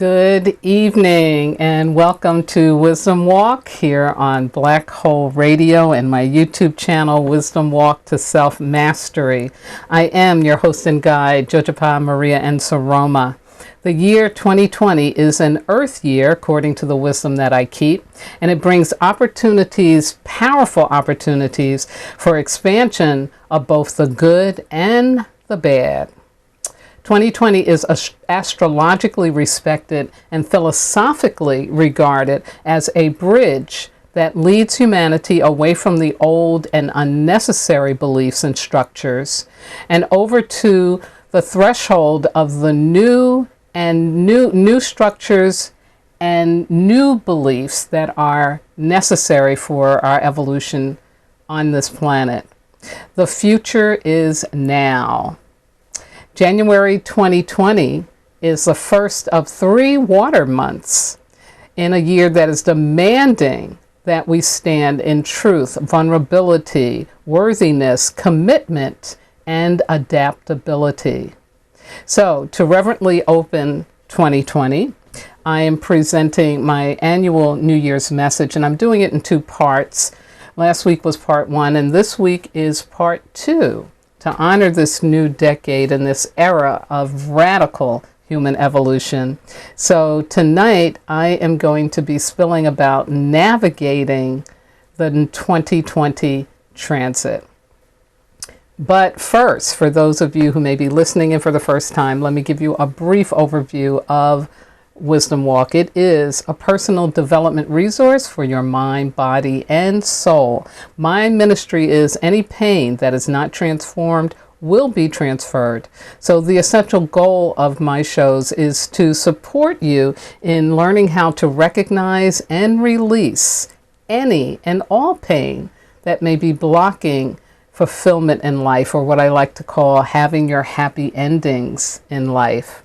Good evening and welcome to Wisdom Walk here on Black Hole Radio and my YouTube channel, Wisdom Walk to Self-Mastery. I am your host and guide, Jojapa Maria Ensaroma. The year 2020 is an Earth year, according to the wisdom that I keep, and it brings opportunities, powerful opportunities for expansion of both the good and the bad. 2020 is astrologically respected and philosophically regarded as a bridge that leads humanity away from the old and unnecessary beliefs and structures and over to the threshold of the new structures and new beliefs that are necessary for our evolution on this planet. The future is now. January 2020 is the first of 3 water months in a year that is demanding that we stand in truth, vulnerability, worthiness, commitment, and adaptability. So, to reverently open 2020, I am presenting my annual New Year's message, and I'm doing it in 2 parts. Last week was part 1, and this week is part 2. To honor this new decade and this era of radical human evolution. So tonight I am going to be spilling about navigating the 2020 transit. But first, for those of you who may be listening in for the first time, let me give you a brief overview of Wisdom Walk. It is a personal development resource for your mind, body, and soul. My ministry is any pain that is not transformed will be transferred. So the essential goal of my shows is to support you in learning how to recognize and release any and all pain that may be blocking fulfillment in life, or what I like to call having your happy endings in life.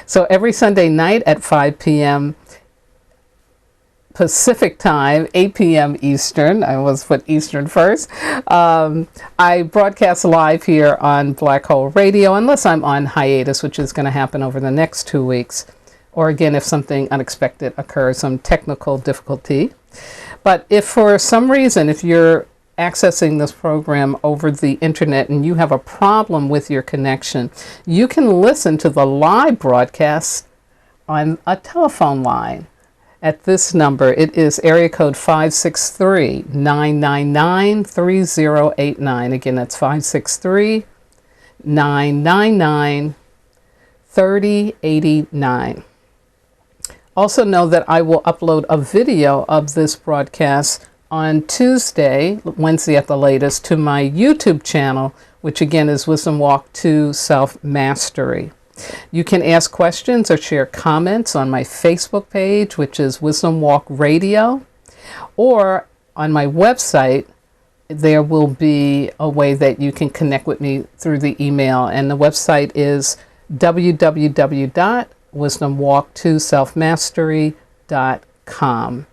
So every Sunday night at 5 p.m. Pacific time, 8 p.m. Eastern, I always put Eastern first, I broadcast live here on Black Hole Radio, unless I'm on hiatus, which is going to happen over the next 2 weeks, or again, if something unexpected occurs, some technical difficulty. But if for some reason, if you're accessing this program over the internet and you have a problem with your connection, you can listen to the live broadcast on a telephone line at this number. It is area code 563-999-3089. Again, that's 563-999-3089. Also know that I will upload a video of this broadcast on Tuesday, Wednesday at the latest, to my YouTube channel, which again is Wisdom Walk to Self-Mastery. You can ask questions or share comments on my Facebook page, which is Wisdom Walk Radio, or on my website. There will be a way that you can connect with me through the email, and the website is www.wisdomwalk2selfmastery.com.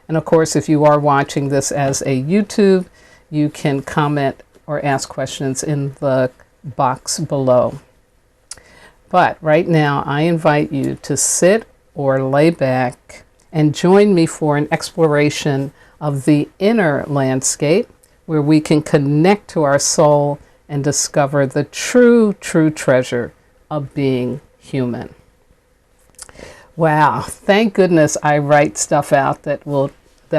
And of course, if you are watching this as a YouTube, you can comment or ask questions in the box below. But right now, I invite you to sit or lay back and join me for an exploration of the inner landscape, where we can connect to our soul and discover the true treasure of being human. Wow, thank goodness I write stuff out that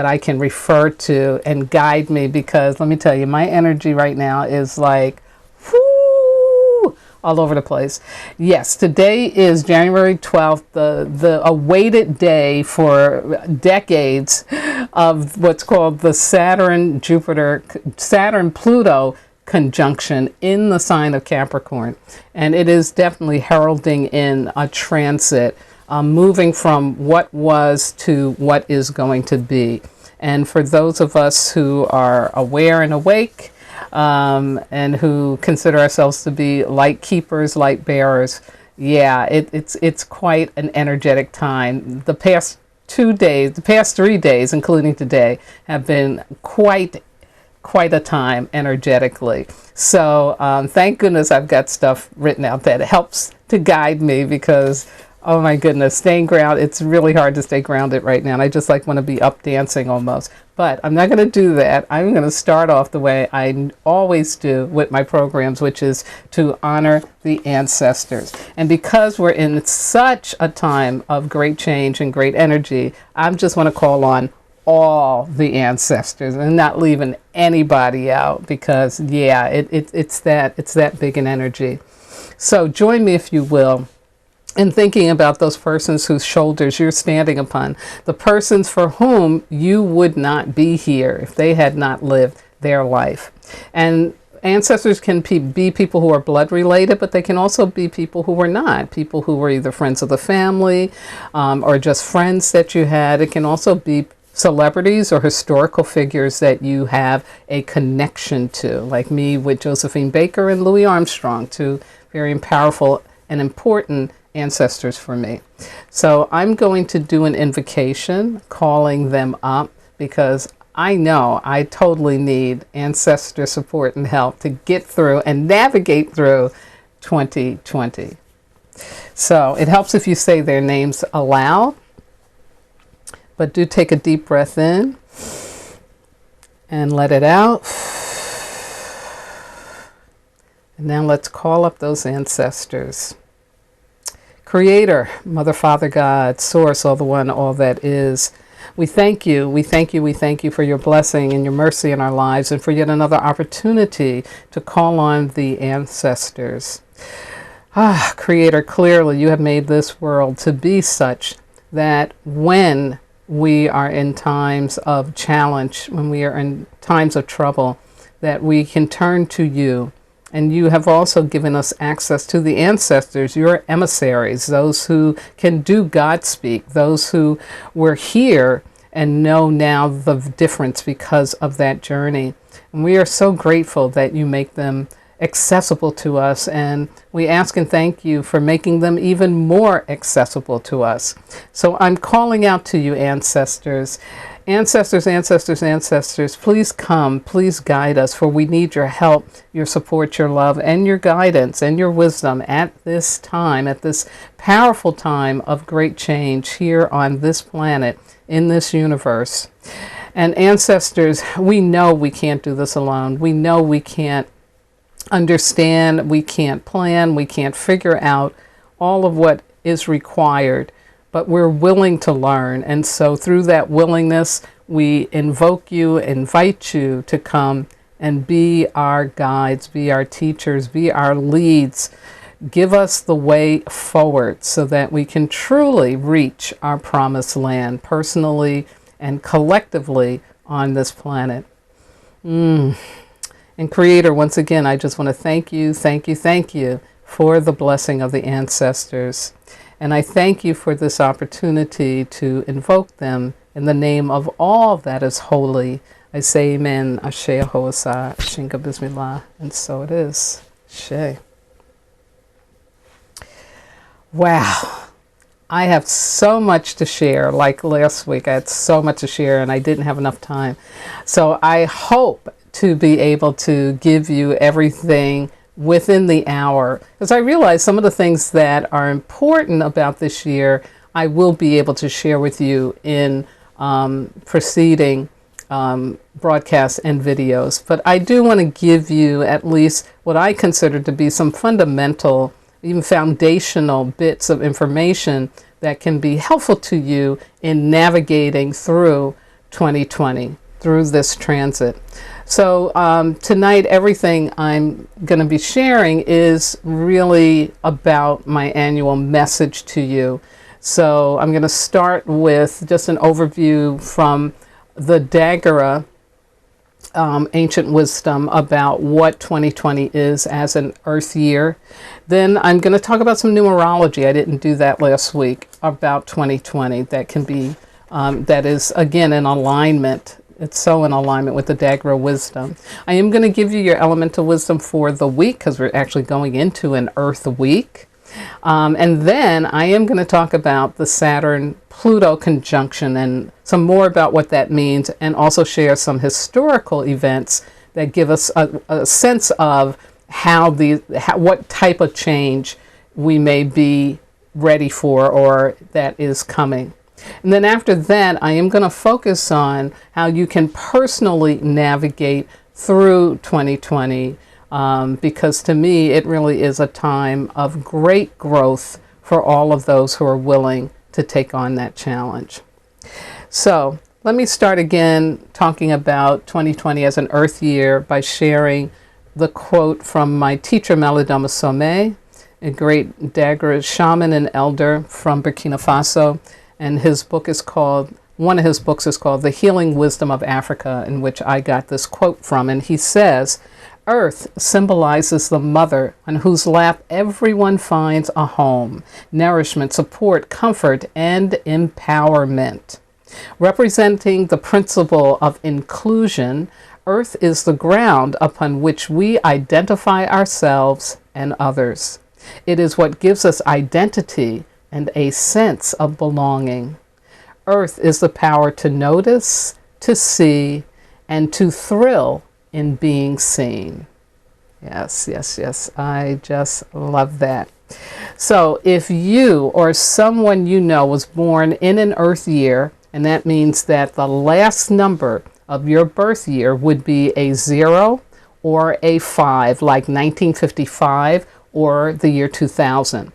I can refer to and guide me, because let me tell you, my energy right now is like, whoo, all over the place. Yes, today is January 12th, the awaited day for decades of what's called the Saturn-Pluto Conjunction in the sign of Capricorn. And it is definitely heralding in a transit, moving from what was to what is going to be. And for those of us who are aware and awake, and who consider ourselves to be light keepers, light bearers, yeah, it's quite an energetic time. The past 3 days, including today, have been quite a time energetically. So thank goodness I've got stuff written out that helps to guide me, because Oh my goodness, staying grounded. It's really hard to stay grounded right now. And I just like want to be up dancing almost. But I'm not going to do that. I'm going to start off the way I always do with my programs, which is to honor the ancestors. And because we're in such a time of great change and great energy, I just want to call on all the ancestors and not leaving anybody out, because yeah, it's that big an energy. So join me, if you will, and thinking about those persons whose shoulders you're standing upon, the persons for whom you would not be here if they had not lived their life. And ancestors can be people who are blood related, but they can also be people who were not, people who were either friends of the family or just friends that you had. It can also be celebrities or historical figures that you have a connection to, like me with Josephine Baker and Louis Armstrong, two very powerful and important ancestors for me. So I'm going to do an invocation calling them up, because I know I totally need ancestor support and help to get through and navigate through 2020. So it helps if you say their names aloud, but do take a deep breath in and let it out. And now let's call up those ancestors. Creator, Mother, Father, God, Source, all the one, all that is. We thank you, we thank you, we thank you for your blessing and your mercy in our lives, and for yet another opportunity to call on the ancestors. Creator, clearly you have made this world to be such that when we are in times of challenge, when we are in times of trouble, that we can turn to you. And you have also given us access to the ancestors, your emissaries, those who can do God speak, those who were here and know now the difference because of that journey. And we are so grateful that you make them accessible to us, and we ask and thank you for making them even more accessible to us. So I'm calling out to you, ancestors. Ancestors, ancestors, ancestors, please come, please guide us, for we need your help, your support, your love, and your guidance and your wisdom at this time, at this powerful time of great change here on this planet, in this universe. And ancestors, we know we can't do this alone. We know we can't understand, we can't plan, we can't figure out all of what is required, but we're willing to learn. And so through that willingness, we invoke you, invite you to come and be our guides, be our teachers, be our leads. Give us the way forward so that we can truly reach our promised land, personally and collectively on this planet. And Creator, once again, I just want to thank you, thank you, thank you for the blessing of the ancestors. And I thank you for this opportunity to invoke them in the name of all that is holy. I say amen, ashe ahoasa, shinka bismillah, and so it is. Ashe. Wow. I have so much to share. Like last week, I had so much to share and I didn't have enough time. So I hope to be able to give you everything within the hour, because I realize some of the things that are important about this year I will be able to share with you in preceding broadcasts and videos. But I do want to give you at least what I consider to be some fundamental, even foundational bits of information that can be helpful to you in navigating through 2020, through this transit. So tonight, everything I'm going to be sharing is really about my annual message to you. So I'm going to start with just an overview from the Dagara ancient wisdom about what 2020 is as an Earth year. Then I'm going to talk about some numerology. I didn't do that last week, about 2020. That can be, that is, again, in alignment. It's so in alignment with the Dagara wisdom. I am going to give you your elemental wisdom for the week, because we're actually going into an Earth week. And then I am going to talk about the Saturn-Pluto Conjunction and some more about what that means, and also share some historical events that give us a sense of how what type of change we may be ready for or that is coming. And then after that, I am going to focus on how you can personally navigate through 2020, because to me, it really is a time of great growth for all of those who are willing to take on that challenge. So let me start again talking about 2020 as an Earth year by sharing the quote from my teacher, Malidoma Somé, a great Dagara shaman and elder from Burkina Faso. And his book is called, one of his books is called The Healing Wisdom of Africa, in which I got this quote from. And he says, Earth symbolizes the mother on whose lap everyone finds a home, nourishment, support, comfort, and empowerment. Representing the principle of inclusion, Earth is the ground upon which we identify ourselves and others. It is what gives us identity and a sense of belonging. Earth is the power to notice, to see, and to thrill in being seen. Yes, yes, yes. I just love that. So if you or someone you know was born in an Earth year, and that means that the last number of your birth year would be a 0 or a 5, like 1955 or the year 2000.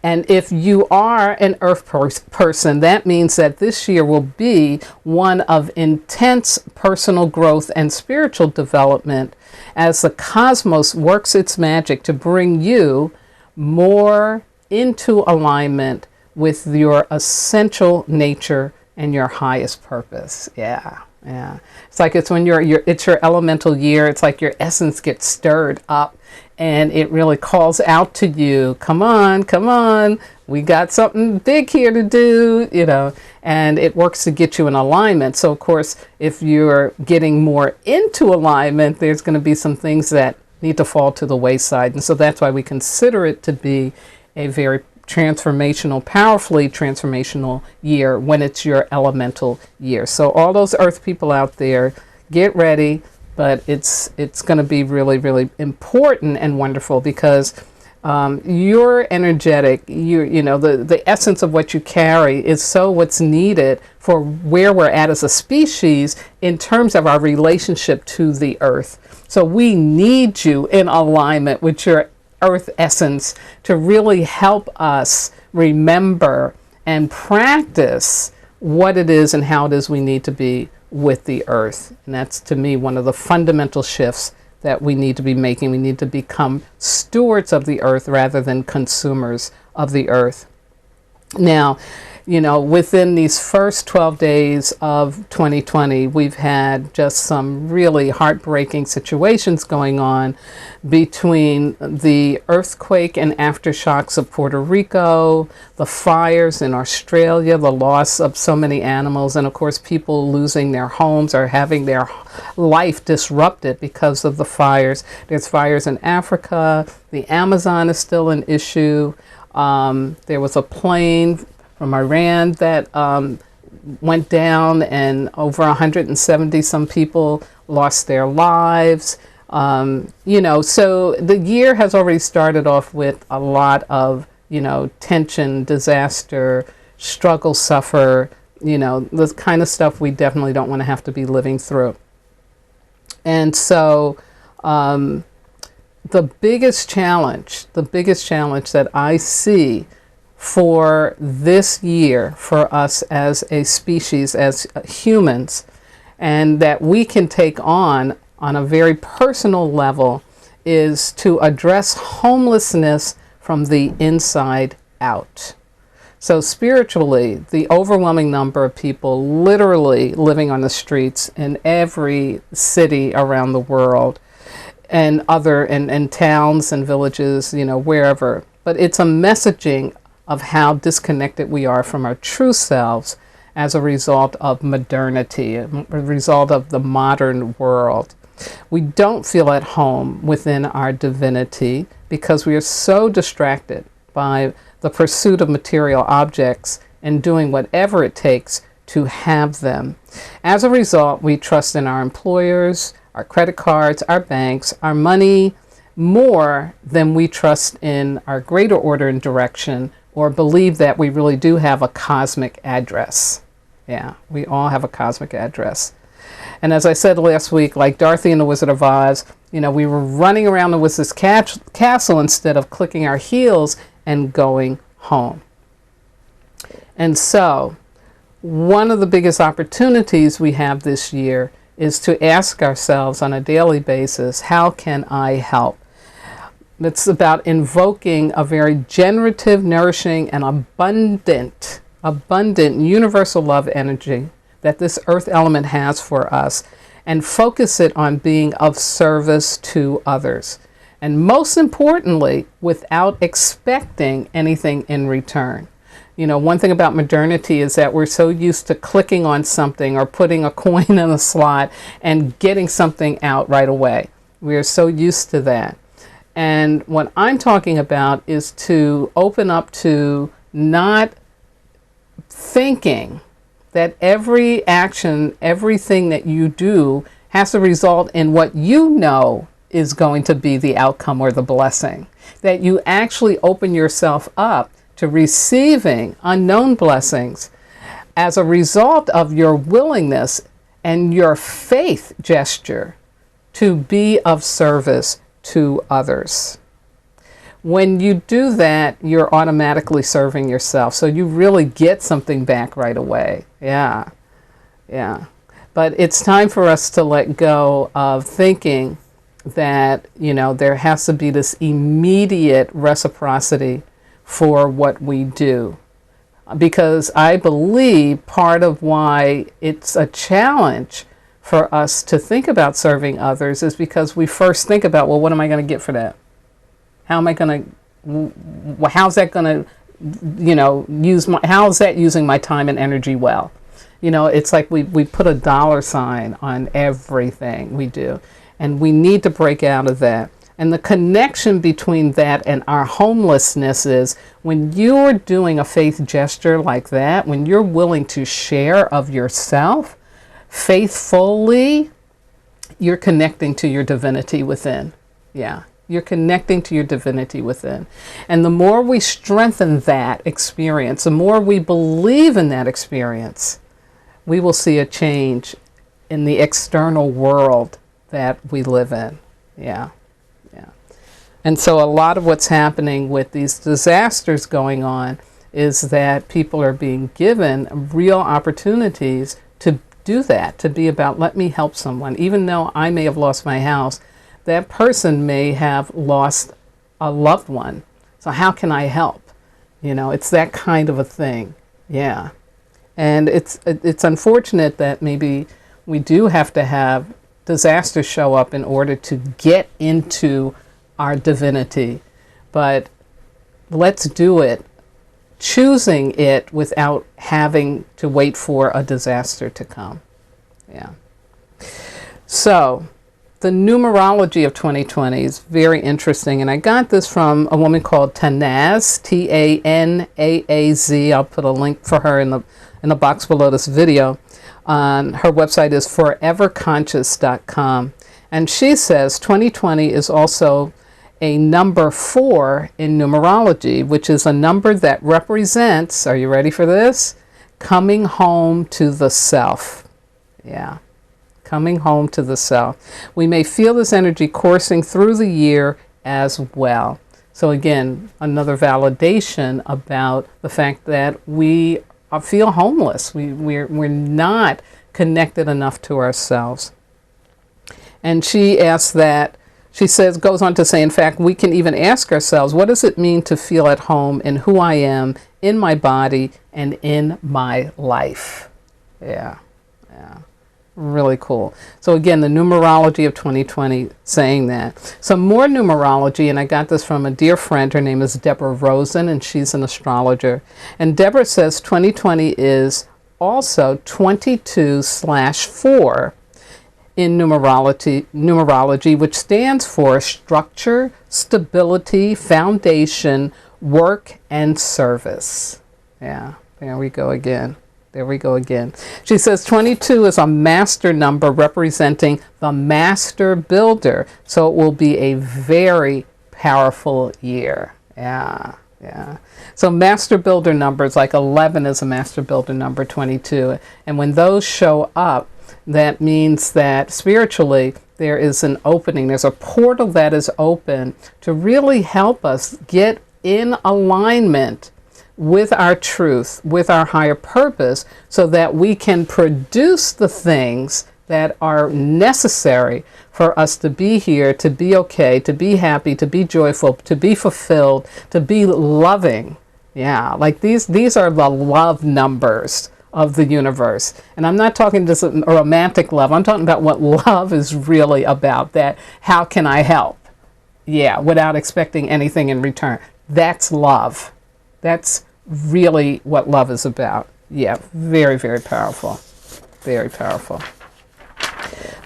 And if you are an Earth person, that means that this year will be one of intense personal growth and spiritual development as the cosmos works its magic to bring you more into alignment with your essential nature and your highest purpose. Yeah. Yeah. It's like it's when it's your elemental year. It's like your essence gets stirred up and it really calls out to you, come on, come on. We got something big here to do, you know, and it works to get you in alignment. So of course, if you're getting more into alignment, there's going to be some things that need to fall to the wayside. And so that's why we consider it to be a very transformational, powerfully transformational year when it's your elemental year. So all those Earth people out there, get ready, but it's going to be really, really important and wonderful because you're energetic. You know, the essence of what you carry is so what's needed for where we're at as a species in terms of our relationship to the Earth. So we need you in alignment with your Earth essence to really help us remember and practice what it is and how it is we need to be with the Earth. And that's, to me, one of the fundamental shifts that we need to be making. We need to become stewards of the Earth rather than consumers of the Earth. Now, you know, within these first 12 days of 2020, we've had just some really heartbreaking situations going on between the earthquake and aftershocks of Puerto Rico, the fires in Australia, the loss of so many animals, and of course people losing their homes or having their life disrupted because of the fires. There's fires in Africa. The Amazon is still an issue. There was a plane from Iran that went down and over 170 some people lost their lives. You know, so the year has already started off with a lot of, you know, tension, disaster, struggle, suffer, you know, the kind of stuff we definitely don't want to have to be living through. And so the biggest challenge that I see for this year for us as a species, as humans, and that we can take on a very personal level is to address homelessness from the inside out. So spiritually, the overwhelming number of people literally living on the streets in every city around the world and and towns and villages, you know, wherever. But it's a messaging of how disconnected we are from our true selves as a result of modernity, a result of the modern world. We don't feel at home within our divinity because we are so distracted by the pursuit of material objects and doing whatever it takes to have them. As a result, we trust in our employers, our credit cards, our banks, our money more than we trust in our greater order and direction, or believe that we really do have a cosmic address. Yeah, we all have a cosmic address. And as I said last week, like Dorothy and the Wizard of Oz, you know, we were running around the wizard's castle instead of clicking our heels and going home. And so, one of the biggest opportunities we have this year is to ask ourselves on a daily basis, how can I help? It's about invoking a very generative, nourishing, and abundant universal love energy that this earth element has for us, and focus it on being of service to others. And most importantly, without expecting anything in return. You know, one thing about modernity is that we're so used to clicking on something or putting a coin in a slot and getting something out right away. We are so used to that. And what I'm talking about is to open up to not thinking that every action, everything that you do has to result in what you know is going to be the outcome or the blessing. That you actually open yourself up to receiving unknown blessings as a result of your willingness and your faith gesture to be of service to others. When you do that, you're automatically serving yourself. So you really get something back right away. Yeah. But it's time for us to let go of thinking that, you know, there has to be this immediate reciprocity for what we do. Because I believe part of why it's a challenge for us to think about serving others is because we first think about, well, what am I going to get for that? How am I going to, how's that going to, you know, how's that using my time and energy well? You know, it's like we put a dollar sign on everything we do. And we need to break out of that. And the connection between that and our homelessness is when you're doing a faith gesture like that, when you're willing to share of yourself faithfully, you're connecting to your divinity within. Yeah. You're connecting to your divinity within. And the more we strengthen that experience, the more we believe in that experience, we will see a change in the external world that we live in. Yeah. And so a lot of what's happening with these disasters going on is that people are being given real opportunities to do that, to be about, let me help someone. Even though I may have lost my house, that person may have lost a loved one. So how can I help? You know, it's that kind of a thing. Yeah. And it's unfortunate that maybe we do have to have disasters show up in order to get into our divinity. But let's do it, choosing it without having to wait for a disaster to come. Yeah. So, the numerology of 2020 is very interesting, and I got this from a woman called Tanaaz, Tanaaz. I'll put a link for her in the box below this video. Her website is foreverconscious.com, and she says 2020 is also a number 4 in numerology, which is a number that represents, are you ready for this? Coming home to the self. Yeah. Coming home to the self. We may feel this energy coursing through the year as well. So again, another validation about the fact that we feel homeless. We're not connected enough to ourselves. And she asks that, she says, goes on to say, in fact, we can even ask ourselves, what does it mean to feel at home in who I am, in my body, and in my life? Yeah. Really cool. So again, the numerology of 2020 saying that. Some more numerology, and I got this from a dear friend. Her name is Deborah Rosen, and she's an astrologer. And Deborah says 2020 is also 22/4 in numerology, which stands for structure, stability, foundation, work, and service. Yeah, there we go again. There we go again. She says 22 is a master number representing the master builder. So it will be a very powerful year. Yeah, yeah. So master builder numbers, like 11 is a master builder number, 22. And when those show up, that means that spiritually there is an opening. There's a portal that is open to really help us get in alignment with our truth, with our higher purpose, so that we can produce the things that are necessary for us to be here, to be okay, to be happy, to be joyful, to be fulfilled, to be loving. Yeah, like these are the love numbers of the universe. And I'm not talking just a romantic love. I'm talking about what love is really about. That how can I help? Yeah, without expecting anything in return. That's love. That's really what love is about. Yeah, very, very powerful. Very powerful.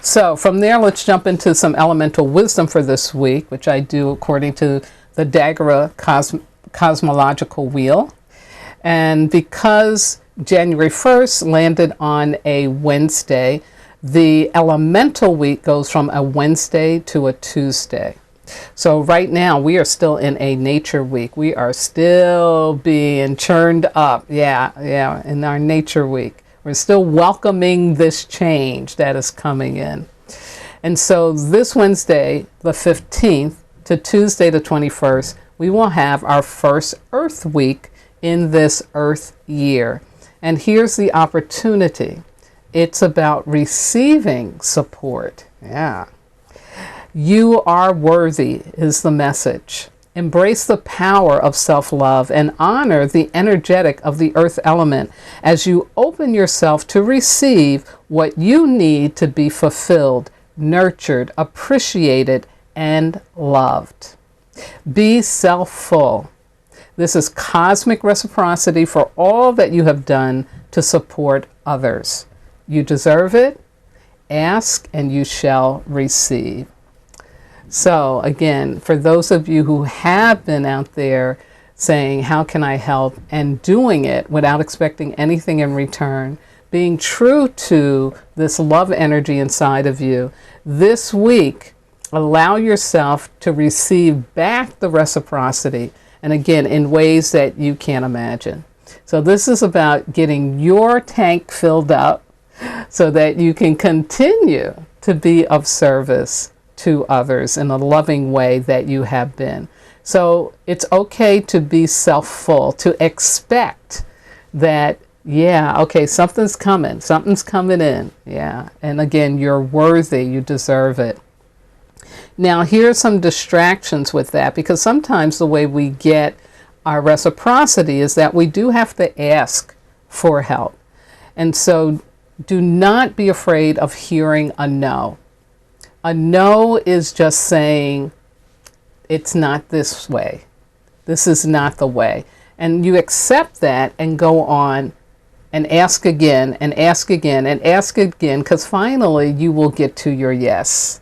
So from there, let's jump into some elemental wisdom for this week, which I do according to the Dagara cosmological wheel. And because January 1st landed on a Wednesday, the elemental week goes from a Wednesday to a Tuesday. So right now we are still in a nature week. We are still being churned up. Yeah, in our nature week. We're still welcoming this change that is coming in. And so this Wednesday, the 15th, to Tuesday, the 21st, we will have our first Earth week in this Earth year. And here's the opportunity. It's about receiving support. Yeah. You are worthy is the message. Embrace the power of self-love and honor the energetic of the earth element as you open yourself to receive what you need to be fulfilled, nurtured, appreciated, and loved. Be self-full. This is cosmic reciprocity for all that you have done to support others. You deserve it. Ask and you shall receive. So again, for those of you who have been out there saying, how can I help, and doing it without expecting anything in return, being true to this love energy inside of you, this week, allow yourself to receive back the reciprocity, and again, in ways that you can't imagine. So this is about getting your tank filled up so that you can continue to be of service to others in a loving way that you have been. So it's okay to be self-full, to expect that, yeah, okay, something's coming in, yeah. And again, you're worthy, you deserve it. Now, here are some distractions with that, because sometimes the way we get our reciprocity is that we do have to ask for help. And so do not be afraid of hearing a no. A no is just saying, it's not this way. This is not the way. And you accept that and go on and ask again and ask again and ask again, because finally you will get to your yes.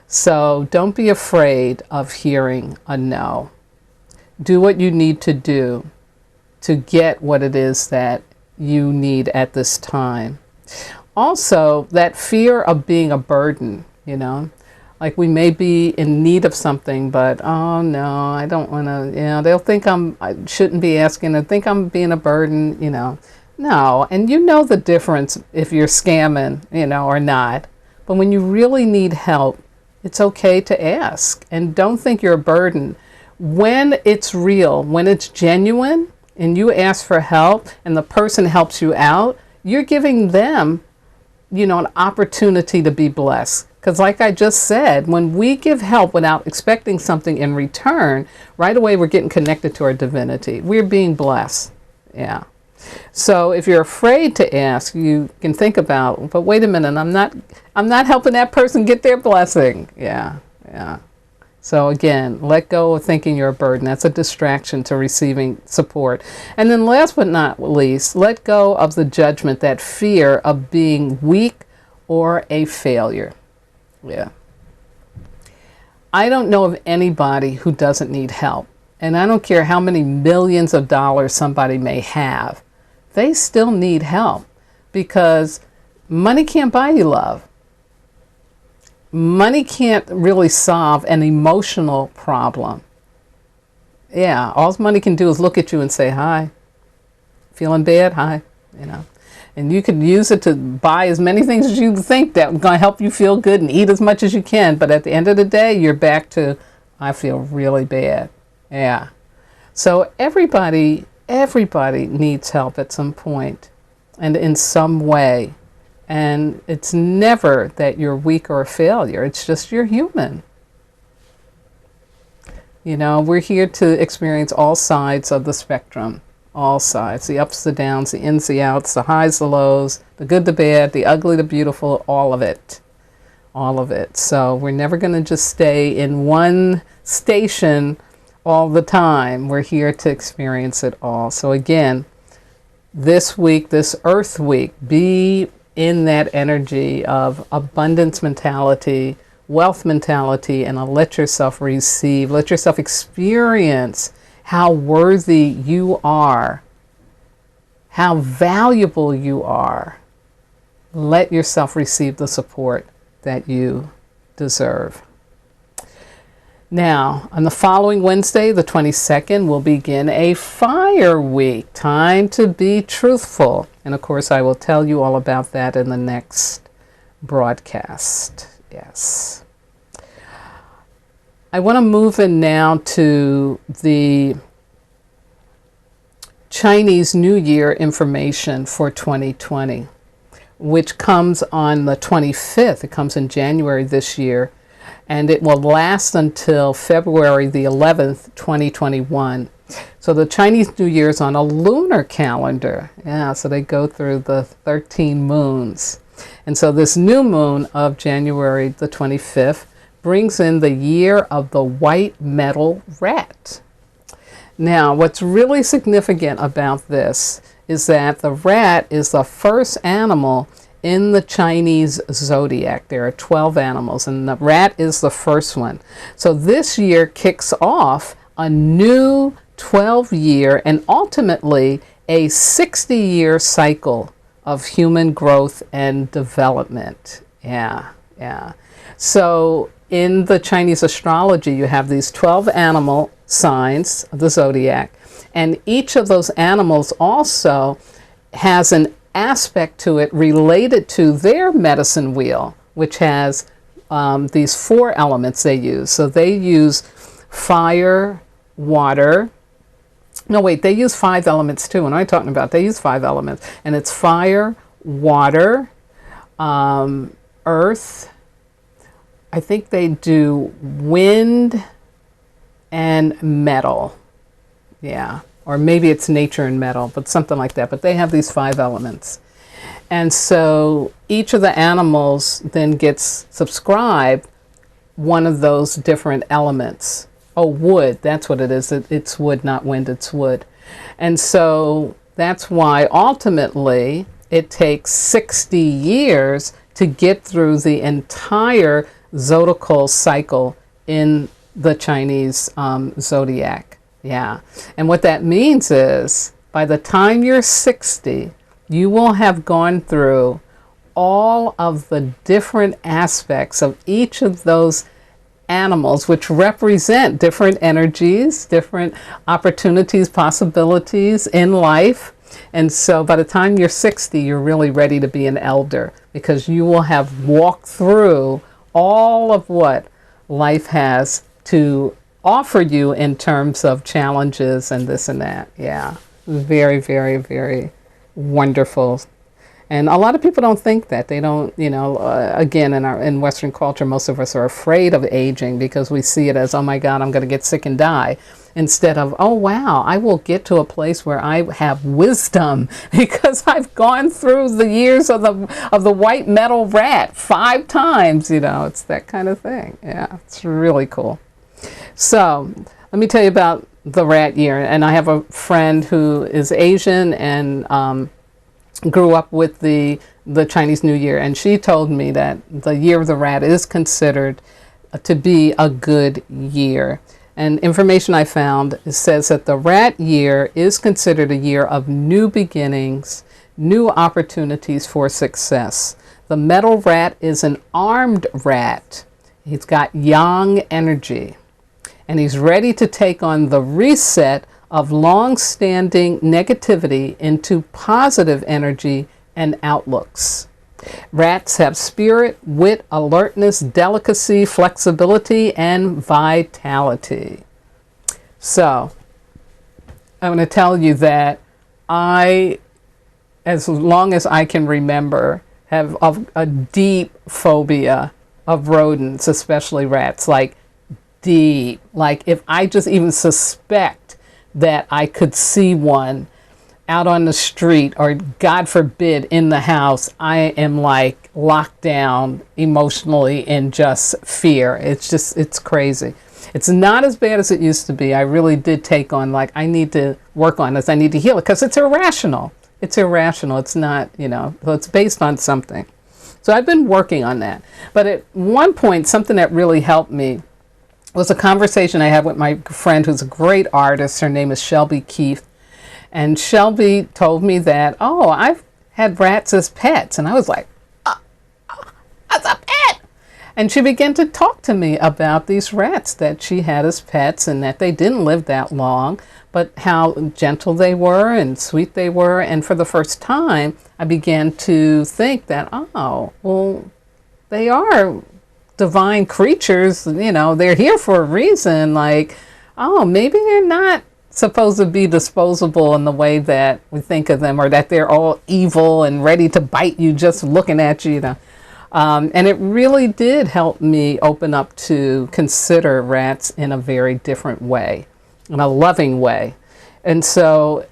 So don't be afraid of hearing a no. Do what you need to do to get what it is that you need at this time. Also, that fear of being a burden. You know, like we may be in need of something, but oh no, I don't want to, you know, they'll think I shouldn't be asking and think I'm being a burden, you know. No, and you know the difference if you're scamming, you know, or not. But when you really need help, it's okay to ask, and don't think you're a burden. When it's real, when it's genuine, and you ask for help and the person helps you out, you're giving them, you know, an opportunity to be blessed. Because like I just said, when we give help without expecting something in return, right away we're getting connected to our divinity. We're being blessed. Yeah. So if you're afraid to ask, you can think about, but wait a minute, I'm not helping that person get their blessing. Yeah. So again, let go of thinking you're a burden. That's a distraction to receiving support. And then last but not least, let go of the judgment, that fear of being weak or a failure. Yeah. I don't know of anybody who doesn't need help. And I don't care how many millions of dollars somebody may have. They still need help. because money can't buy you love. Money can't really solve an emotional problem. Yeah, all money can do is look at you and say, hi, feeling bad? Hi, you know. And you could use it to buy as many things as you think that are going to help you feel good and eat as much as you can. But at the end of the day, you're back to, I feel really bad. Yeah. So everybody needs help at some point and in some way. And it's never that you're weak or a failure. It's just you're human. You know, we're here to experience all sides of the spectrum. All sides, the ups, the downs, the ins, the outs, the highs, the lows, the good, the bad, the ugly, the beautiful, all of it. All of it. So we're never going to just stay in one station all the time. We're here to experience it all. So again, this week, this Earth week, be in that energy of abundance mentality, wealth mentality, and let yourself receive, let yourself experience how worthy you are, how valuable you are. Let yourself receive the support that you deserve. Now, on the following Wednesday, the 22nd, we'll begin a fire week. Time to be truthful. And of course, I will tell you all about that in the next broadcast. Yes. I want to move in now to the Chinese New Year information for 2020, which comes on the 25th. It comes in January this year, and it will last until February the 11th, 2021. So the Chinese New Year is on a lunar calendar. Yeah, so they go through the 13 moons. And so this new moon of January the 25th brings in the year of the white metal rat. Now, what's really significant about this is that the rat is the first animal in the Chinese zodiac. There are 12 animals, and the rat is the first one. So this year kicks off a new 12-year and ultimately a 60-year cycle of human growth and development. Yeah. So in the Chinese astrology, you have these 12 animal signs of the zodiac, and each of those animals also has an aspect to it related to their medicine wheel, which has these 4 elements they use. So they use fire, water. No, wait, they use 5 elements too. What am I talking about? They use 5 elements, and it's fire, water, earth. I think they do wind and metal. Yeah. Or maybe it's nature and metal, but something like that. But they have these 5 elements. And so each of the animals then gets subscribed one of those different elements. Oh, wood, that's what it is. It's wood, not wind, it's wood. And so that's why ultimately it takes 60 years to get through the entire zodiacal cycle in the Chinese zodiac. Yeah. And what that means is by the time you're 60, you will have gone through all of the different aspects of each of those animals, which represent different energies, different opportunities, possibilities in life. And so by the time you're 60, you're really ready to be an elder, because you will have walked through all of what life has to offer you in terms of challenges and this and that. Yeah, very, very, very wonderful. And a lot of people don't think that. They don't, again, in Western culture, most of us are afraid of aging because we see it as, oh my God, I'm going to get sick and die. Instead of, oh wow, I will get to a place where I have wisdom because I've gone through the years of the white metal rat 5 times. It's that kind of thing. Yeah, it's really cool. So let me tell you about the rat year. And I have a friend who is Asian and grew up with the Chinese New Year, and she told me that the year of the rat is considered to be a good year. And information I found says that the rat year is considered a year of new beginnings, new opportunities for success. The metal rat is an armed rat. He's got yang energy, and he's ready to take on the reset of long-standing negativity into positive energy and outlooks. Rats have spirit, wit, alertness, delicacy, flexibility, and vitality. So, I'm going to tell you that I, as long as I can remember, have a deep phobia of rodents, especially rats, like deep. Like if I just even suspect that I could see one out on the street or God forbid in the house, I am like locked down emotionally in just fear. It's crazy. It's not as bad as it used to be. I really did take on, like, I need to work on this. I need to heal it because it's irrational. It's irrational. It's not, so it's based on something. So I've been working on that. But at one point, something that really helped me was a conversation I had with my friend who's a great artist. Her name is Shelby Keith. And Shelby told me that, oh, I've had rats as pets. And I was like, as a pet? And she began to talk to me about these rats that she had as pets and that they didn't live that long, but how gentle they were and sweet they were. And for the first time, I began to think that, oh, well, they are divine creatures. They're here for a reason. Like, oh, maybe they're not supposed to be disposable in the way that we think of them, or that they're all evil and ready to bite you just looking at you. And it really did help me open up to consider rats in a very different way, in a loving way. And so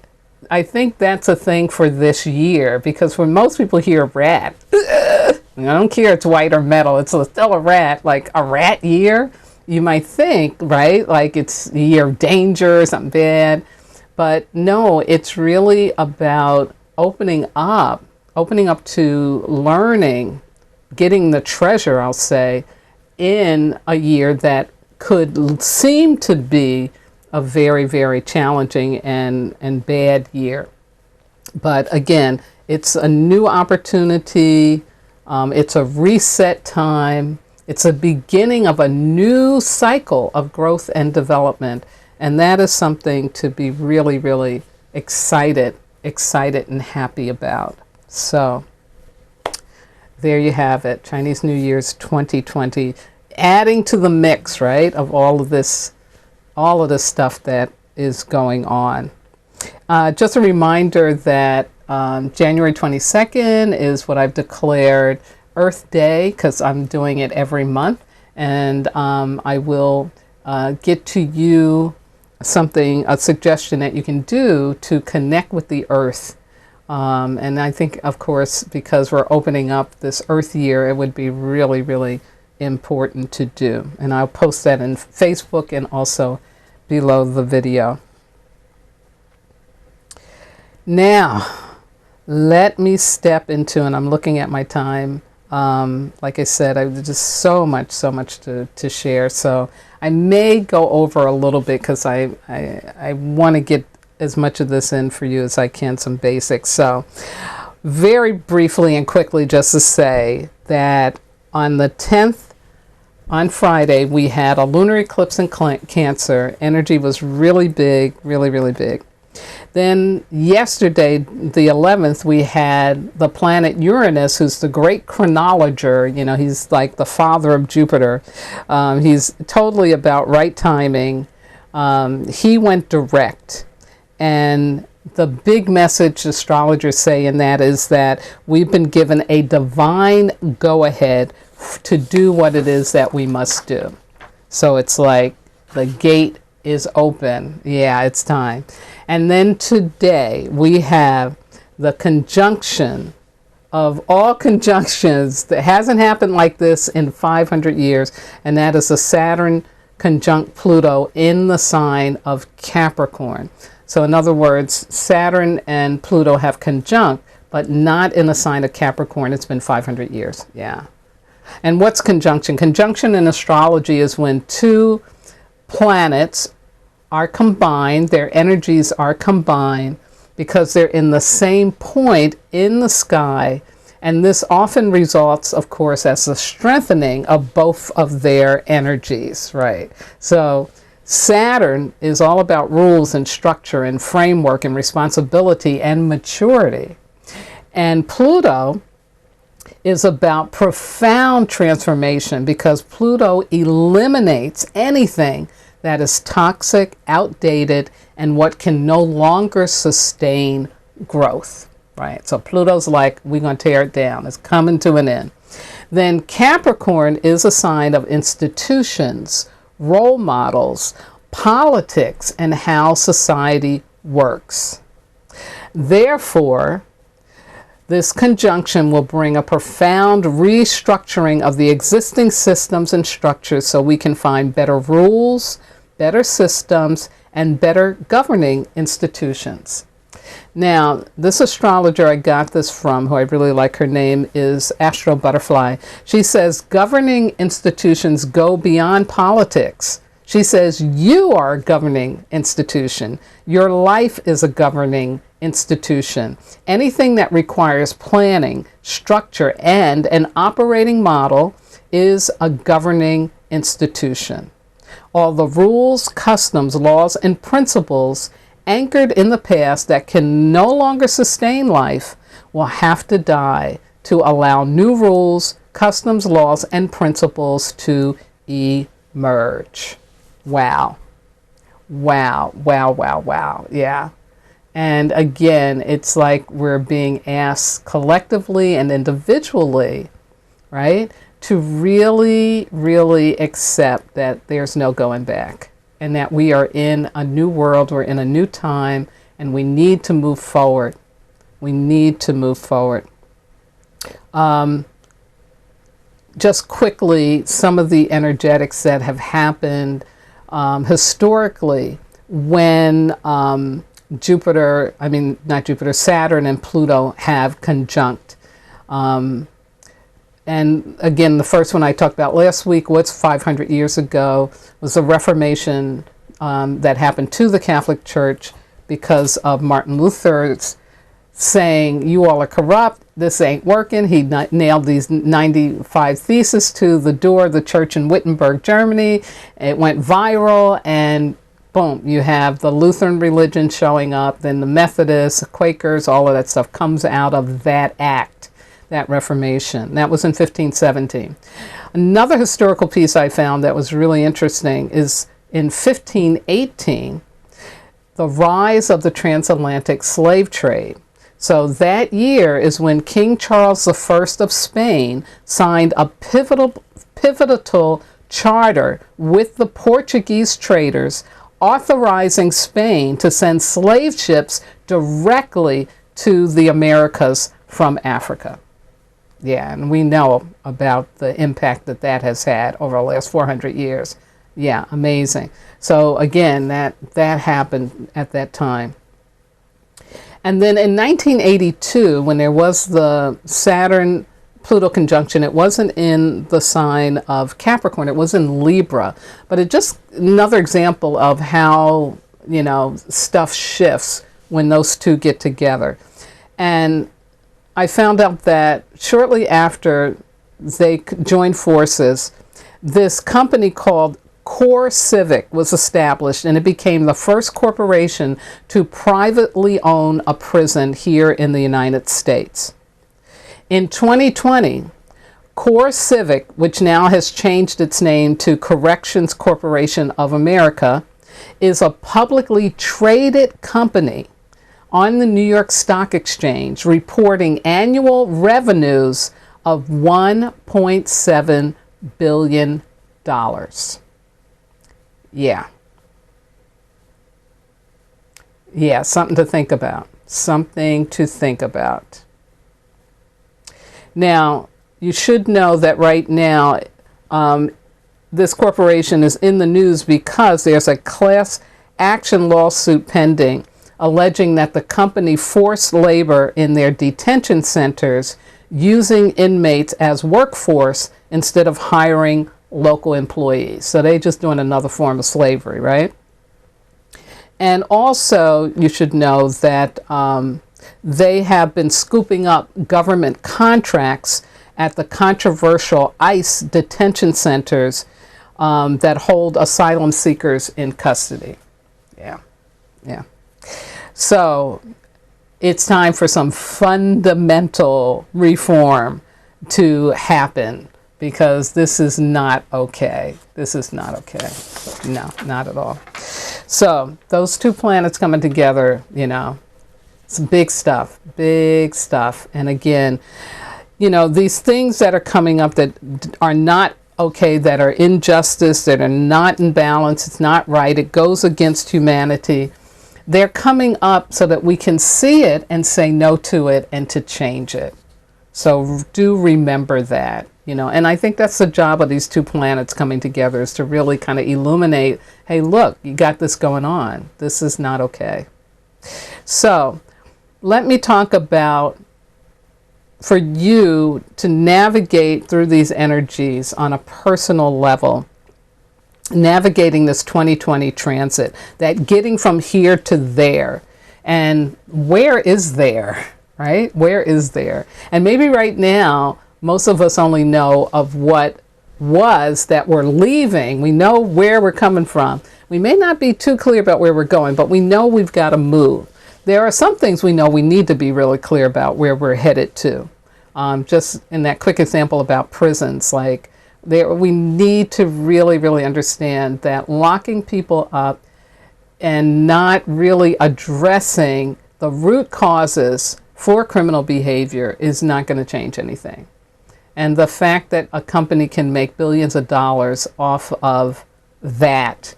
I think that's a thing for this year, because when most people hear rat, I don't care it's white or metal, it's still a rat, like a rat year. You might think, right, like it's a year of danger or something bad. But no, it's really about opening up to learning, getting the treasure, I'll say, in a year that could seem to be a very, very challenging and bad year. But again, it's a new opportunity. It's a reset time. It's a beginning of a new cycle of growth and development. And that is something to be really, really excited and happy about. So there you have it. Chinese New Year's 2020, adding to the mix, right, of all of this stuff that is going on. Just a reminder that January 22nd is what I've declared Earth Day, because I'm doing it every month, and I will get to you a suggestion that you can do to connect with the Earth. And I think, of course, because we're opening up this Earth year, it would be really, really important to do. And I'll post that in Facebook and also below the video. Now, let me step into, and I'm looking at my time. Like I said, I've just so much to share. So I may go over a little bit because I want to get as much of this in for you as I can, some basics. So very briefly and quickly, just to say that on the 10th, on Friday, we had a lunar eclipse in Cancer. Energy was really big, really, really big. Then yesterday, the 11th, we had the planet Uranus, who's the great chronologer. He's like the father of Jupiter. He's totally about right timing. He went direct. And the big message astrologers say in that is that we've been given a divine go-ahead to do what it is that we must do. So it's like the gate is open. Yeah, it's time. And then today we have the conjunction of all conjunctions that hasn't happened like this in 500 years, and that is the Saturn conjunct Pluto in the sign of Capricorn. So in other words, Saturn and Pluto have conjunct, but not in the sign of Capricorn. It's been 500 years. Yeah. And what's conjunction? Conjunction in astrology is when two planets are combined, their energies are combined because they're in the same point in the sky. And this often results, of course, as the strengthening of both of their energies, right? So Saturn is all about rules and structure and framework and responsibility and maturity. And Pluto is about profound transformation, because Pluto eliminates anything that is toxic, outdated, and what can no longer sustain growth, right? So Pluto's like, we're going to tear it down. It's coming to an end. Then Capricorn is a sign of institutions, role models, politics, and how society works. Therefore, this conjunction will bring a profound restructuring of the existing systems and structures so we can find better rules, better systems, and better governing institutions. Now, this astrologer I got this from, who I really like, her name is Astro Butterfly. She says governing institutions go beyond politics. She says you are a governing institution. Your life is a governing institution. Anything that requires planning, structure, and an operating model is a governing institution. All the rules, customs, laws, and principles anchored in the past that can no longer sustain life will have to die to allow new rules, customs, laws, and principles to emerge. Wow. Wow, wow, wow, wow. Yeah. And again, it's like we're being asked collectively and individually, right, to really, really accept that there's no going back, and that we are in a new world, we're in a new time, and we need to move forward. We need to move forward. Just quickly, some of the energetics that have happened historically when Saturn and Pluto have conjunct. And again, the first one I talked about last week, what's 500 years ago, was the Reformation that happened to the Catholic Church because of Martin Luther's saying, you all are corrupt, this ain't working. He nailed these 95 theses to the door of the church in Wittenberg, Germany. It went viral, and boom, you have the Lutheran religion showing up, then the Methodists, the Quakers, all of that stuff comes out of that act, that Reformation. That was in 1517. Another historical piece I found that was really interesting is in 1518, the rise of the transatlantic slave trade. So that year is when King Charles I of Spain signed a pivotal charter with the Portuguese traders, authorizing Spain to send slave ships directly to the Americas from Africa. Yeah, and we know about the impact that that has had over the last 400 years. Yeah, amazing. So again, that happened at that time. And then in 1982, when there was the Saturn-Pluto conjunction, it wasn't in the sign of Capricorn, it was in Libra. But it just another example of how, you know, stuff shifts when those two get together. And I found out that shortly after they joined forces, this company called Core Civic was established, and it became the first corporation to privately own a prison here in the United States. In 2020, Core Civic, which now has changed its name to Corrections Corporation of America, is a publicly traded company on the New York Stock Exchange, reporting annual revenues of $1.7 billion. Yeah. Yeah, something to think about. Something to think about. Now, you should know that right now, this corporation is in the news because there's a class action lawsuit pending alleging that the company forced labor in their detention centers, using inmates as workforce instead of hiring local employees. So they're just doing another form of slavery, right? And also, you should know that they have been scooping up government contracts at the controversial ICE detention centers that hold asylum seekers in custody. Yeah, yeah. So it's time for some fundamental reform to happen, because this is not okay. This is not okay. No, not at all. So those two planets coming together, you know, it's big stuff, big stuff. And again, you know, these things that are coming up that are not okay, that are injustice, that are not in balance, it's not right, it goes against humanity, they're coming up so that we can see it and say no to it and to change it. So do remember that, you know, and I think that's the job of these two planets coming together, is to really kind of illuminate, hey, look, you got this going on. This is not okay. So let me talk about, for you to navigate through these energies on a personal level, navigating this 2020 transit, that getting from here to there. And where is there, right? Where is there? And maybe right now, most of us only know of what was that we're leaving. We know where we're coming from. We may not be too clear about where we're going, but we know we've got to move. There are some things we know we need to be really clear about where we're headed to. Just in that quick example about prisons, like we need to really, really understand that locking people up and not really addressing the root causes for criminal behavior is not going to change anything. And the fact that a company can make billions of dollars off of that,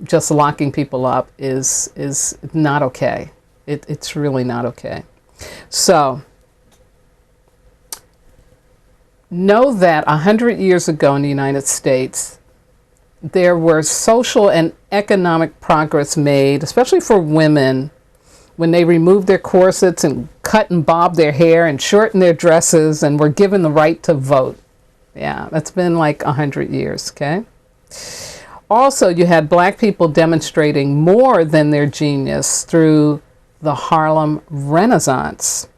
just locking people up, is not okay. It's really not okay. So know that 100 years ago in the United States, there were social and economic progress made, especially for women, when they removed their corsets and cut and bobbed their hair and shortened their dresses and were given the right to vote. Yeah, that's been like 100 years, okay? Also, you had black people demonstrating more than their genius through the Harlem Renaissance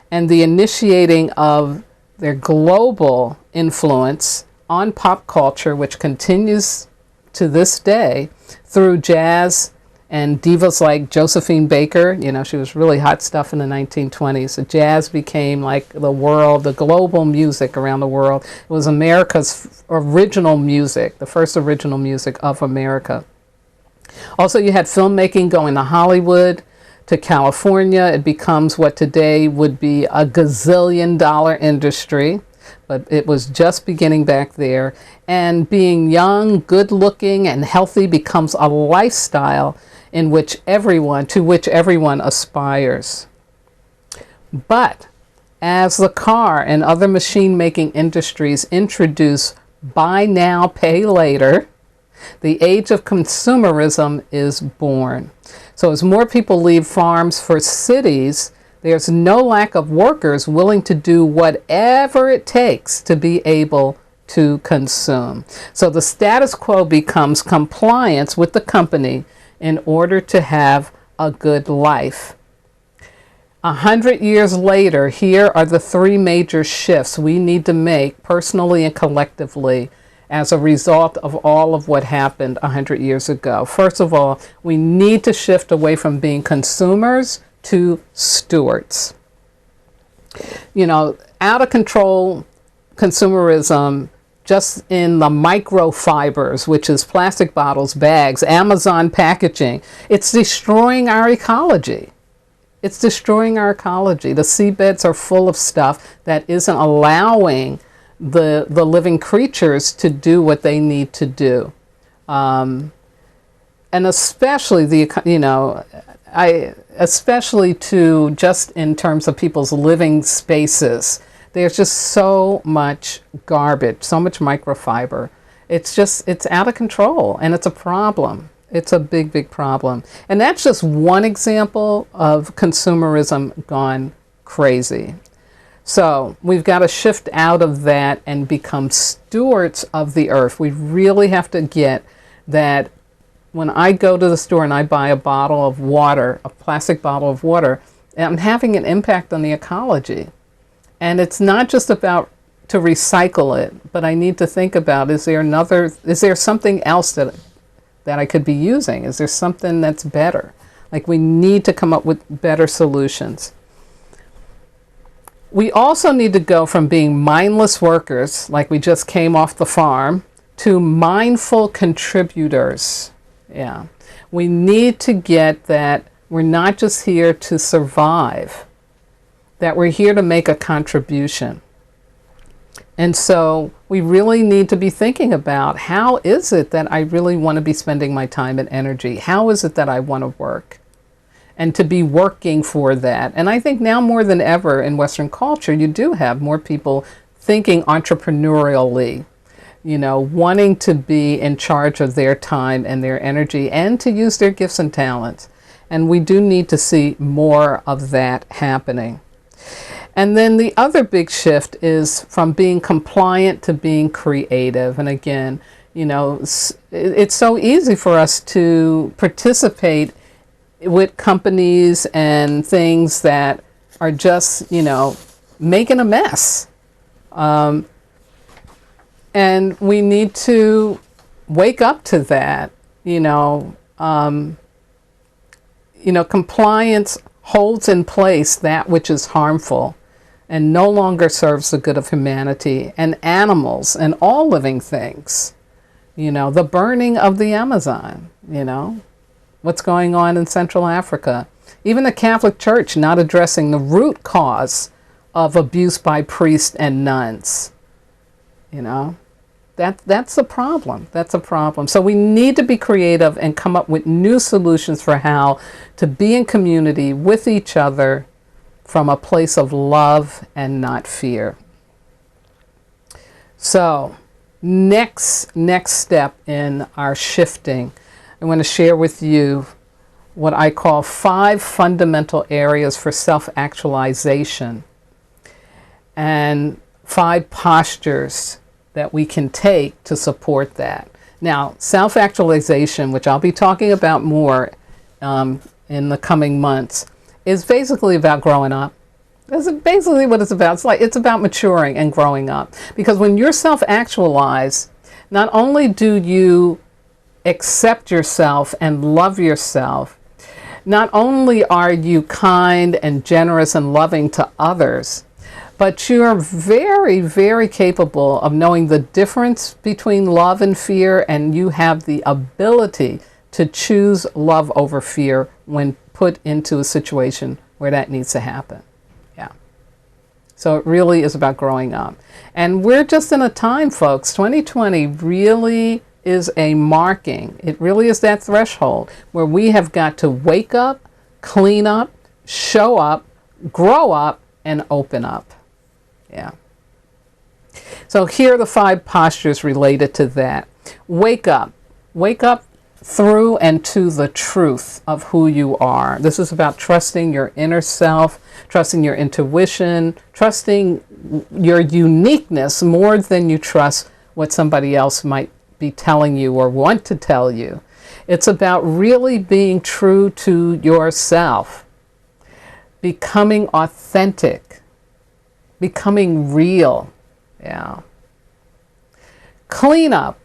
and the initiating of their global influence on pop culture, which continues to this day through jazz and divas like Josephine Baker. You know, she was really hot stuff in the 1920s. So jazz became like the global music around the world. It was America's original music, the first original music of America. Also, you had filmmaking going to Hollywood, to California. It becomes what today would be a gazillion-dollar industry, but it was just beginning back there. And being young, good-looking, and healthy becomes a lifestyle to which everyone aspires. But as the car and other machine-making industries introduce buy now, pay later, the age of consumerism is born. So as more people leave farms for cities, there's no lack of workers willing to do whatever it takes to be able to consume. So the status quo becomes compliance with the company in order to have a good life. 100 years later, here are the three major shifts we need to make personally and collectively as a result of all of what happened 100 years ago. First of all, we need to shift away from being consumers to stewards. You know, out of control consumerism, just in the microfibers, which is plastic bottles, bags, Amazon packaging, it's destroying our ecology. It's destroying our ecology. The seabeds are full of stuff that isn't allowing the living creatures to do what they need to do. And especially especially to just in terms of people's living spaces, there's just so much garbage, so much microfiber. It's out of control, and it's a problem. It's a big, big problem. And that's just one example of consumerism gone crazy. So we've got to shift out of that and become stewards of the earth. We really have to get that when I go to the store and I buy a bottle of water, a plastic bottle of water, I'm having an impact on the ecology. And it's not just about to recycle it, but I need to think about, is there something else that I could be using? Is there something that's better? Like, we need to come up with better solutions. We also need to go from being mindless workers, like we just came off the farm, to mindful contributors. Yeah. We need to get that we're not just here to survive, that we're here to make a contribution. And so we really need to be thinking about, how is it that I really want to be spending my time and energy? How is it that I want to work? And to be working for that. And I think now more than ever in Western culture, you do have more people thinking entrepreneurially, wanting to be in charge of their time and their energy and to use their gifts and talents. And we do need to see more of that happening. And then the other big shift is from being compliant to being creative. And again, it's so easy for us to participate with companies and things that are just, making a mess. And we need to wake up to that. Compliance holds in place that which is harmful and no longer serves the good of humanity and animals and all living things. The burning of the Amazon, what's going on in Central Africa. Even the Catholic Church not addressing the root cause of abuse by priests and nuns. That's a problem. That's a problem. So we need to be creative and come up with new solutions for how to be in community with each other from a place of love and not fear. So next step in our shifting, I want to share with you what I call 5 fundamental areas for self-actualization and 5 postures that we can take to support that. Now, self-actualization, which I'll be talking about more in the coming months, is basically about growing up. That's basically what it's about. It's about maturing and growing up. Because when you're self-actualized, not only do you accept yourself and love yourself, not only are you kind and generous and loving to others, but you're very, very capable of knowing the difference between love and fear, and you have the ability to choose love over fear when put into a situation where that needs to happen. Yeah. So it really is about growing up. And we're just in a time, folks, 2020 really is a marking. It really is that threshold where we have got to wake up, clean up, show up, grow up, and open up. Yeah. So here are the 5 postures related to that. Wake up. Wake up through and to the truth of who you are. This is about trusting your inner self, trusting your intuition, trusting your uniqueness more than you trust what somebody else might be telling you or want to tell you. It's about really being true to yourself, becoming authentic, becoming real. Yeah. Clean up.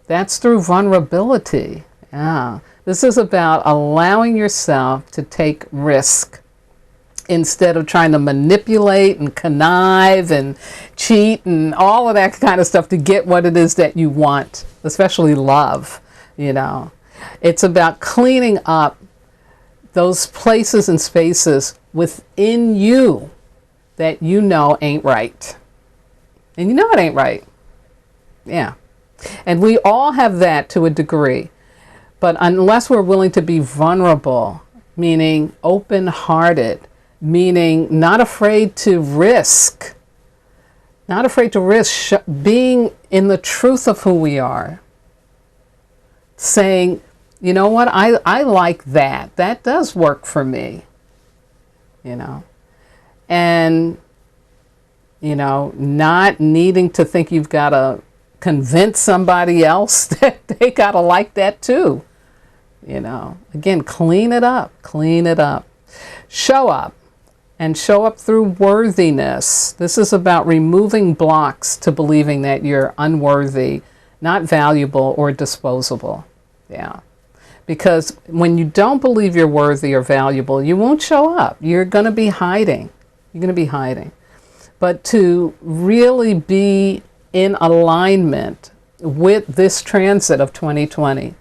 That's through vulnerability. Yeah. This is about allowing yourself to take risk instead of trying to manipulate and connive and cheat and all of that kind of stuff to get what it is that you want, especially love, It's about cleaning up those places and spaces within you that ain't right. And it ain't right. Yeah. And we all have that to a degree. But unless we're willing to be vulnerable, meaning open-hearted, meaning not afraid to risk, being in the truth of who we are, saying, you know what, I like that. That does work for me, And, not needing to think you've got to convince somebody else that they got to like that too. you know. Again, clean it up, clean it up. Show up, and show up through worthiness. This is about removing blocks to believing that you're unworthy, not valuable, or disposable. Yeah. Because when you don't believe you're worthy or valuable, you won't show up. You're going to be hiding. You're going to be hiding. But to really be in alignment with this transit of 2020,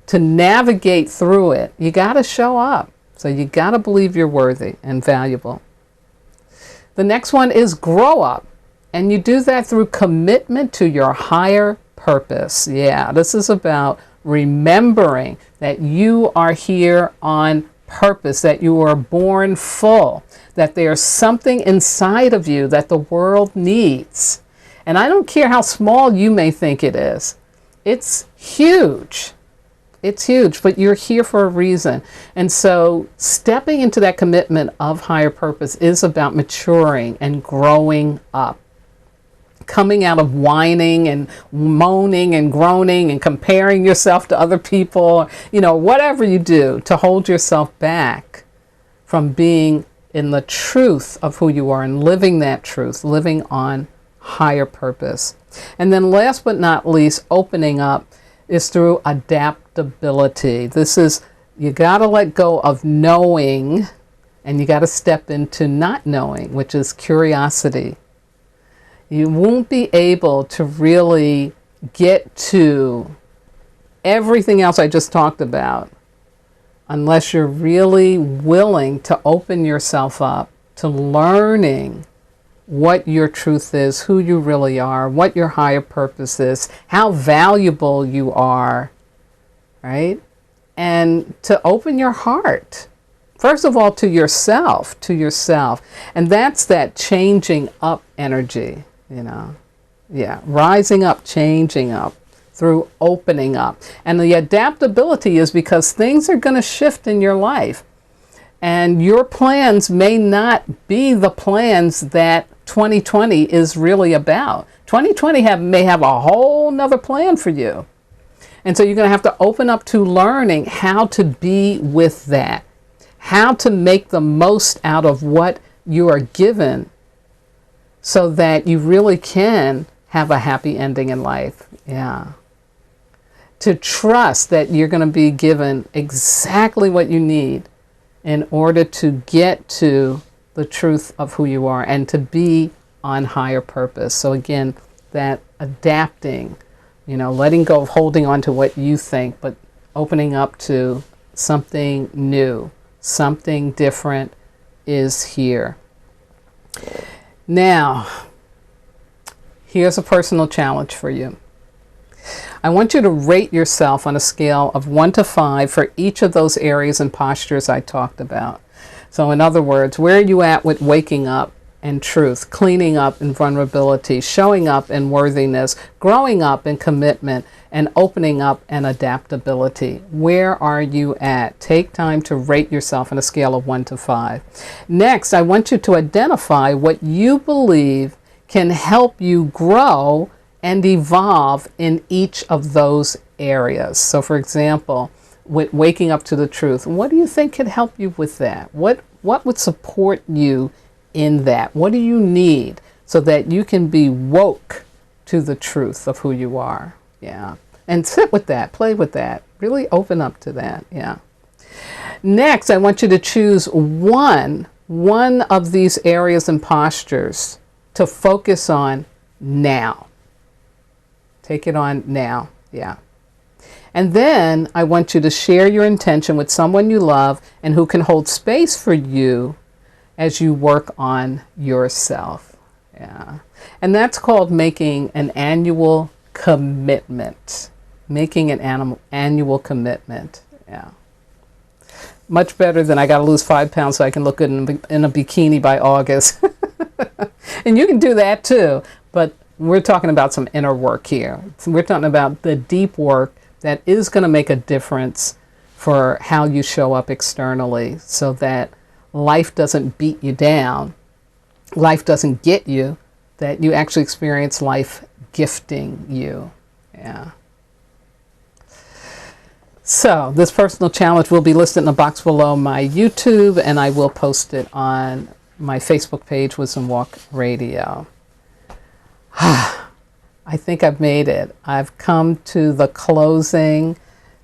to navigate through it, you got to show up. So you got to believe you're worthy and valuable. The next one is grow up. And you do that through commitment to your higher purpose. Yeah, this is about remembering that you are here on purpose, that you were born full, that there's something inside of you that the world needs. And I don't care how small you may think it is. It's huge. It's huge, but you're here for a reason. And so stepping into that commitment of higher purpose is about maturing and growing up. Coming out of whining and moaning and groaning and comparing yourself to other people, you know, whatever you do to hold yourself back from being in the truth of who you are and living that truth, living on higher purpose. And then last but not least, opening up is through adaptability. This is, you got to let go of knowing and you got to step into not knowing, which is curiosity. You won't be able to really get to everything else I just talked about unless you're really willing to open yourself up to learning what your truth is, who you really are, what your higher purpose is, how valuable you are, right? And to open your heart, first of all, to yourself. And that's that changing up energy, you know. Yeah, rising up, changing up through opening up. And the adaptability is because things are going to shift in your life. And your plans may not be the plans that 2020 is really about. 2020 may have a whole nother plan for you. And so you're going to have to open up to learning how to be with that, how to make the most out of what you are given so that you really can have a happy ending in life. Yeah. To trust that you're going to be given exactly what you need in order to get to the truth of who you are and to be on higher purpose. So again, that adapting, you know, letting go of holding on to what you think, but opening up to something new, something different is here. Now, here's a personal challenge for you. I want you to rate yourself on a scale of 1 to 5 for each of those areas and postures I talked about. So in other words, where are you at with waking up and truth, cleaning up in vulnerability, showing up in worthiness, growing up in commitment, and opening up and adaptability? Where are you at? Take time to rate yourself on a scale of 1 to 5. Next, I want you to identify what you believe can help you grow and evolve in each of those areas. So for example, with waking up to the truth, what do you think could help you with that? What would support you in that? What do you need so that you can be woke to the truth of who you are? Yeah. And sit with that, play with that, really open up to that. Yeah. Next, I want you to choose one of these areas and postures to focus on now. Take it on now. Yeah. And then I want you to share your intention with someone you love and who can hold space for you as you work on yourself. Yeah. And that's called making an annual commitment. Making an annual commitment. Yeah. Much better than I got to lose 5 pounds so I can look good in a bikini by August. And you can do that too. But we're talking about some inner work here. We're talking about the deep work that is going to make a difference for how you show up externally so that life doesn't beat you down, life doesn't get you, that you actually experience life gifting you. Yeah. So this personal challenge will be listed in the box below my YouTube, and I will post it on my Facebook page, Wisdom Walk Radio. I think I've made it. I've come to the closing.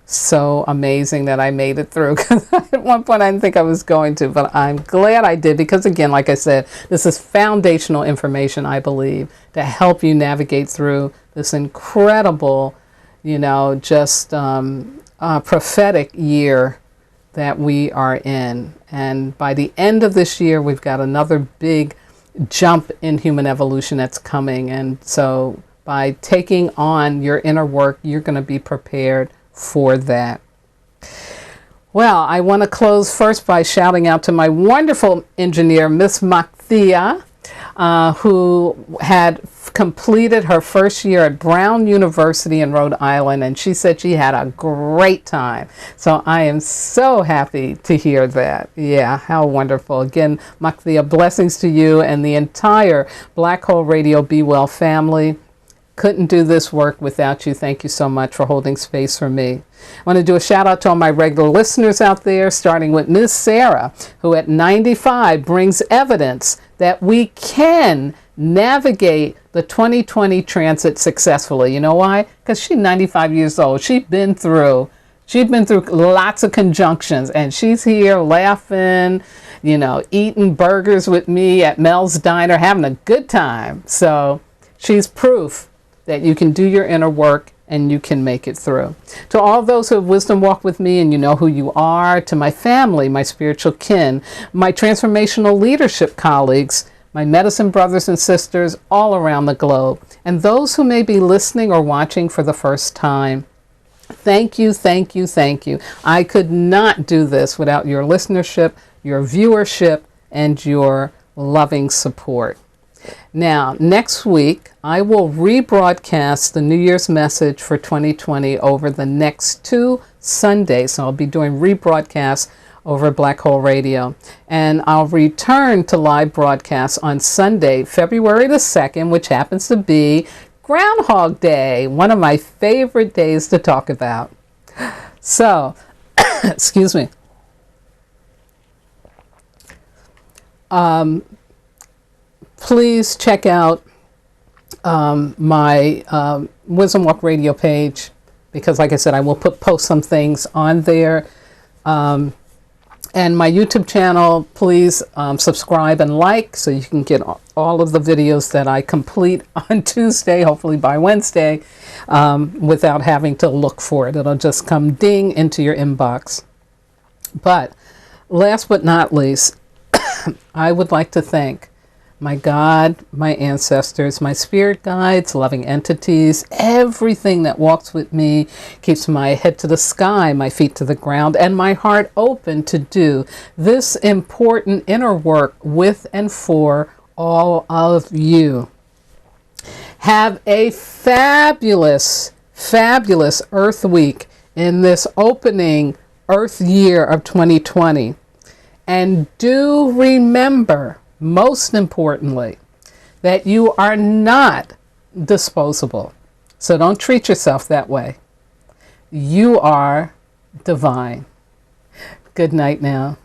So amazing that I made it through, because at one point I didn't think I was going to, but I'm glad I did, because again, like I said, this is foundational information, I believe, to help you navigate through this incredible, just prophetic year that we are in. And by the end of this year, we've got another big jump in human evolution that's coming. And so by taking on your inner work, you're going to be prepared for that. Well, I want to close first by shouting out to my wonderful engineer, Miss Makthia, who had completed her first year at Brown University in Rhode Island, and she said she had a great time. So I am so happy to hear that. Yeah, how wonderful. Again, Makthia, blessings to you and the entire Black Hole Radio Be Well family. Couldn't do this work without you. Thank you so much for holding space for me. I want to do a shout out to all my regular listeners out there, starting with Miss Sarah, who at 95 brings evidence that we can navigate the 2020 transit successfully. You know why? Because she's 95 years old. She's been through lots of conjunctions, and she's here laughing, eating burgers with me at Mel's Diner, having a good time. So she's proof that you can do your inner work and you can make it through. To all those who have wisdom walked with me and you know who you are, to my family, my spiritual kin, my transformational leadership colleagues, my medicine brothers and sisters all around the globe, and those who may be listening or watching for the first time, thank you, thank you, thank you. I could not do this without your listenership, your viewership, and your loving support. Now, next week, I will rebroadcast the New Year's message for 2020 over the next 2 Sundays. So I'll be doing rebroadcasts over Black Hole Radio. And I'll return to live broadcasts on Sunday, February the 2nd, which happens to be Groundhog Day, one of my favorite days to talk about. So, excuse me. Please check out my Wisdom Walk Radio page, because like I said, I will post some things on there. And my YouTube channel, please subscribe and like, so you can get all of the videos that I complete on Tuesday, hopefully by Wednesday, without having to look for it. It'll just come ding into your inbox. But last but not least, I would like to thank my God, my ancestors, my spirit guides, loving entities, everything that walks with me, keeps my head to the sky, my feet to the ground, and my heart open to do this important inner work with and for all of you. Have a fabulous, fabulous Earth Week in this opening Earth year of 2020. And do remember, most importantly, that you are not disposable. So don't treat yourself that way. You are divine. Good night now.